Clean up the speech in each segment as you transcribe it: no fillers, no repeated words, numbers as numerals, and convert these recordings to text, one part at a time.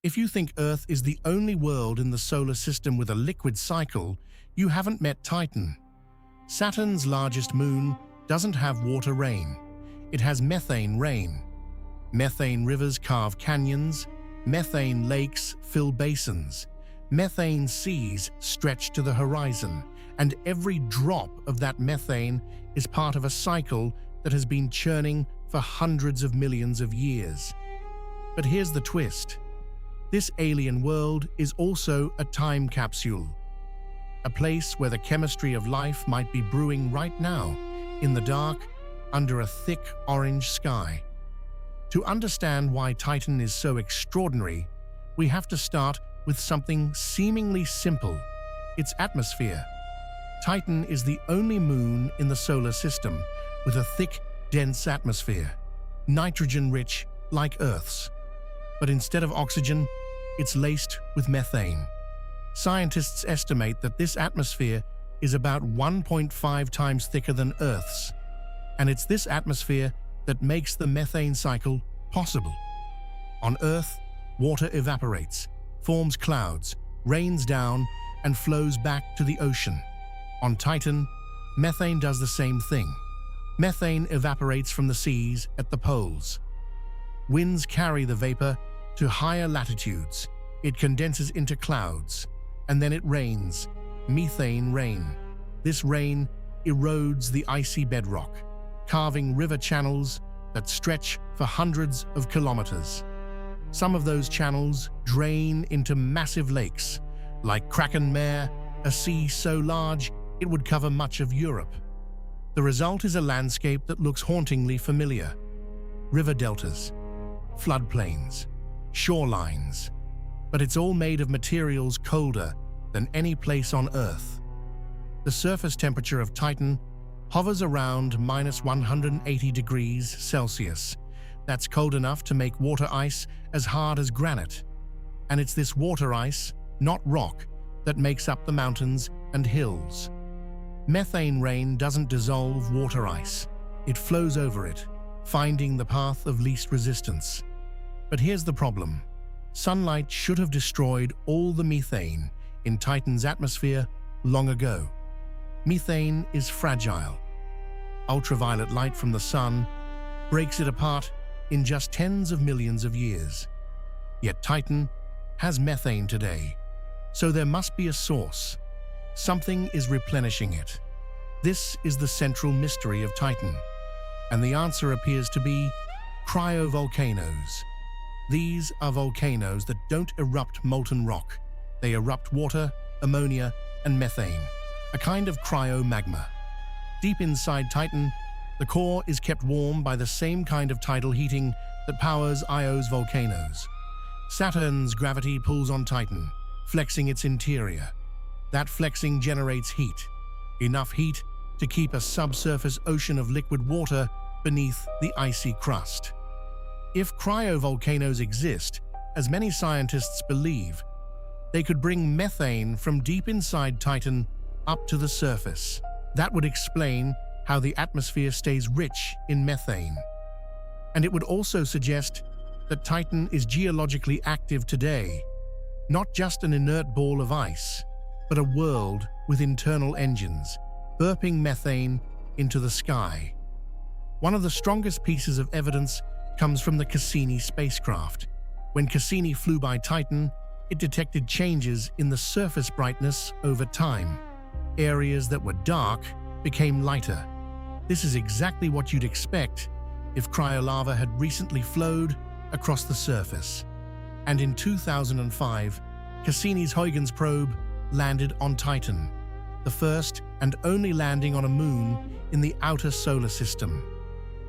If you think Earth is the only world in the solar system with a liquid cycle, you haven't met Titan. Saturn's largest moon doesn't have water rain. It has methane rain. Methane rivers carve canyons, methane lakes fill basins, methane seas stretch to the horizon, and every drop of that methane is part of a cycle that has been churning for hundreds of millions of years. But here's the twist. This alien world is also a time capsule, a place where the chemistry of life might be brewing right now, in the dark, under a thick orange sky. To understand why Titan is so extraordinary, we have to start with something seemingly simple: its atmosphere. Titan is the only moon in the solar system with a thick, dense atmosphere, nitrogen-rich like Earth's. But instead of oxygen, it's laced with methane. Scientists estimate that this atmosphere is about 1.5 times thicker than Earth's, and it's this atmosphere that makes the methane cycle possible. On Earth, water evaporates, forms clouds, rains down, and flows back to the ocean. On Titan, methane does the same thing. Methane evaporates from the seas at the poles. Winds carry the vapor to higher latitudes. It condenses into clouds, and then it rains, methane rain. This rain erodes the icy bedrock, carving river channels that stretch for hundreds of kilometers. Some of those channels drain into massive lakes, like Kraken Mare, a sea so large it would cover much of Europe. The result is a landscape that looks hauntingly familiar. River deltas, floodplains, shorelines. But it's all made of materials colder than any place on Earth. The surface temperature of Titan hovers around -180 degrees Celsius. That's cold enough to make water ice as hard as granite. And it's this water ice, not rock, that makes up the mountains and hills. Methane rain doesn't dissolve water ice. It flows over it, finding the path of least resistance. But here's the problem. Sunlight should have destroyed all the methane in Titan's atmosphere long ago. Methane is fragile. Ultraviolet light from the sun breaks it apart in just tens of millions of years. Yet Titan has methane today, so there must be a source. Something is replenishing it. This is the central mystery of Titan, and the answer appears to be cryovolcanoes. These are volcanoes that don't erupt molten rock. They erupt water, ammonia, and methane, a kind of cryomagma. Deep inside Titan, the core is kept warm by the same kind of tidal heating that powers Io's volcanoes. Saturn's gravity pulls on Titan, flexing its interior. That flexing generates heat, enough heat to keep a subsurface ocean of liquid water beneath the icy crust. If cryovolcanoes exist, as many scientists believe, they could bring methane from deep inside Titan up to the surface. That would explain how the atmosphere stays rich in methane. And it would also suggest that Titan is geologically active today, not just an inert ball of ice, but a world with internal engines, burping methane into the sky. One of the strongest pieces of evidence comes from the Cassini spacecraft. When Cassini flew by Titan, it detected changes in the surface brightness over time. Areas that were dark became lighter. This is exactly what you'd expect if cryolava had recently flowed across the surface. And in 2005, Cassini's Huygens probe landed on Titan, the first and only landing on a moon in the outer solar system.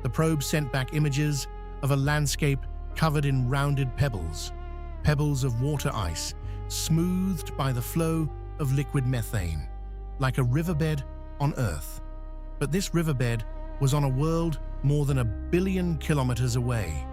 The probe sent back images of a landscape covered in rounded pebbles, pebbles of water ice, smoothed by the flow of liquid methane, like a riverbed on Earth. But this riverbed was on a world more than 1 billion kilometers away.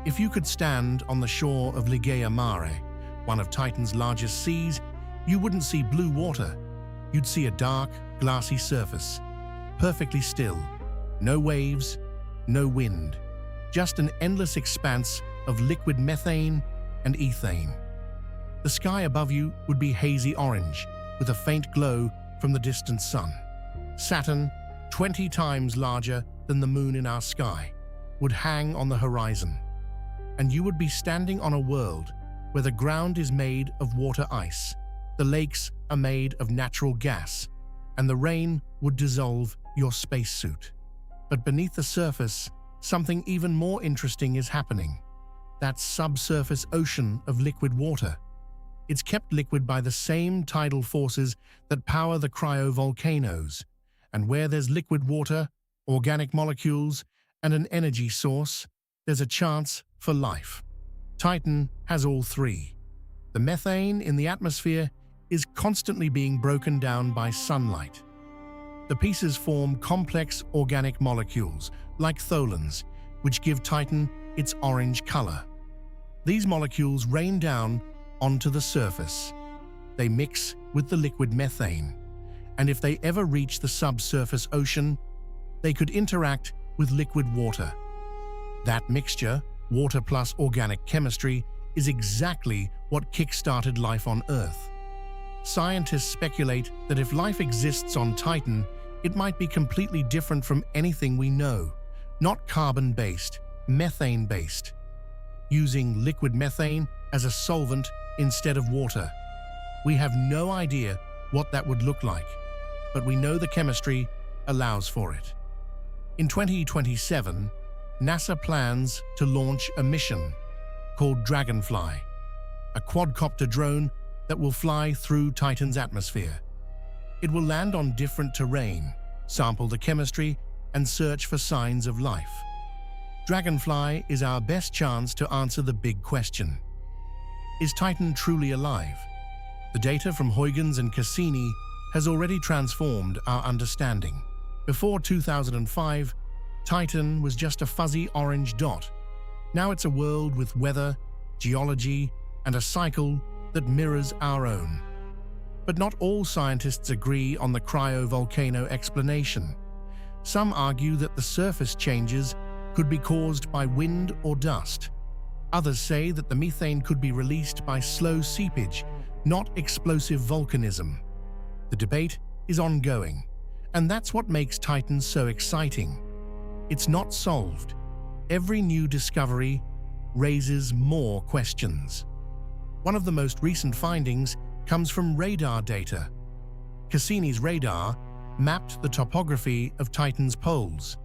If you could stand on the shore of Mare, one of Titan's largest seas, you wouldn't see blue water. You'd see a dark, glassy surface, perfectly still. No waves, no wind, just an endless expanse of liquid methane and ethane. The sky above you would be hazy orange, with a faint glow from the distant sun. Saturn, 20 times larger than the moon in our sky, would hang on the horizon. And you would be standing on a world where the ground is made of water ice, the lakes are made of natural gas, and the rain would dissolve your spacesuit. But beneath the surface, something even more interesting is happening. That subsurface ocean of liquid water. It's kept liquid by the same tidal forces that power the cryovolcanoes. And where there's liquid water, organic molecules, and an energy source, there's a chance for life. Titan has all three. The methane in the atmosphere is constantly being broken down by sunlight. The pieces form complex organic molecules, like tholins, which give Titan its orange color. These molecules rain down onto the surface. They mix with the liquid methane, and if they ever reach the subsurface ocean, they could interact with liquid water. That mixture, water plus organic chemistry, is exactly what kick-started life on Earth. Scientists speculate that if life exists on Titan, it might be completely different from anything we know, not carbon-based, methane-based, using liquid methane as a solvent instead of water. We have no idea what that would look like, but we know the chemistry allows for it. In 2027, NASA plans to launch a mission called Dragonfly, a quadcopter drone that will fly through Titan's atmosphere. It will land on different terrain, sample the chemistry, and search for signs of life. Dragonfly is our best chance to answer the big question. Is Titan truly alive? The data from Huygens and Cassini has already transformed our understanding. Before 2005, Titan was just a fuzzy orange dot. Now it's a world with weather, geology, and a cycle that mirrors our own. But not all scientists agree on the cryovolcano explanation. Some argue that the surface changes could be caused by wind or dust. Others say that the methane could be released by slow seepage, not explosive volcanism. The debate is ongoing, and that's what makes Titan so exciting. It's not solved. Every new discovery raises more questions. One of the most recent findings comes from radar data. Cassini's radar mapped the topography of Titan's poles.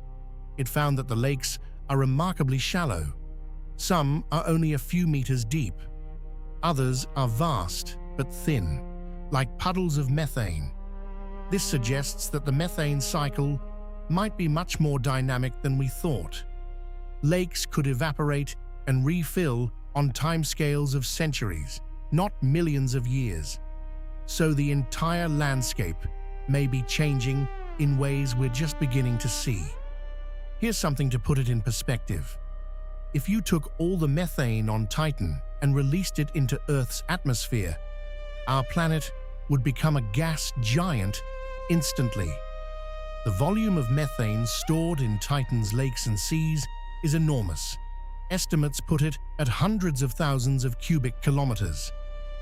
It found that the lakes are remarkably shallow. Some are only a few meters deep. Others are vast but thin, like puddles of methane. This suggests that the methane cycle might be much more dynamic than we thought. Lakes could evaporate and refill on timescales of centuries, not millions of years. So the entire landscape may be changing in ways we're just beginning to see. Here's something to put it in perspective. If you took all the methane on Titan and released it into Earth's atmosphere, our planet would become a gas giant instantly. The volume of methane stored in Titan's lakes and seas is enormous. Estimates put it at hundreds of thousands of cubic kilometers.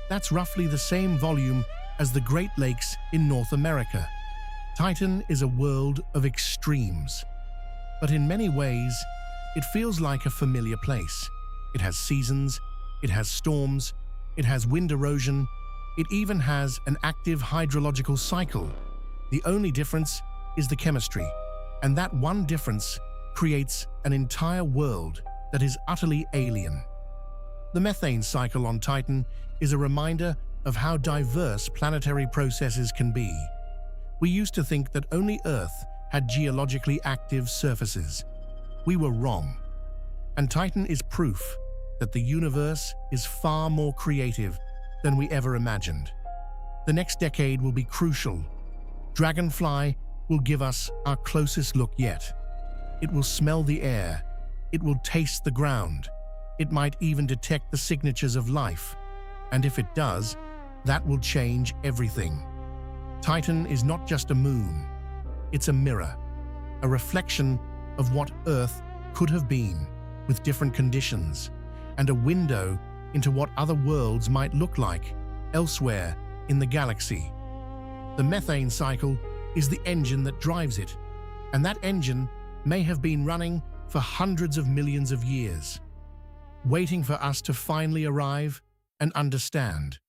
That's roughly the same volume as the Great Lakes in North America. Titan is a world of extremes. But in many ways, it feels like a familiar place. It has seasons, it has storms, it has wind erosion, it even has an active hydrological cycle. The only difference is the chemistry, and that one difference creates an entire world that is utterly alien. The methane cycle on Titan is a reminder of how diverse planetary processes can be. We used to think that only Earth had geologically active surfaces. We were wrong. And Titan is proof that the universe is far more creative than we ever imagined. The next decade will be crucial. Dragonfly will give us our closest look yet. It will smell the air. It will taste the ground. It might even detect the signatures of life. And if it does, that will change everything. Titan is not just a moon. It's a mirror, a reflection of what Earth could have been with different conditions, and a window into what other worlds might look like elsewhere in the galaxy. The methane cycle is the engine that drives it, and that engine may have been running for hundreds of millions of years, waiting for us to finally arrive and understand.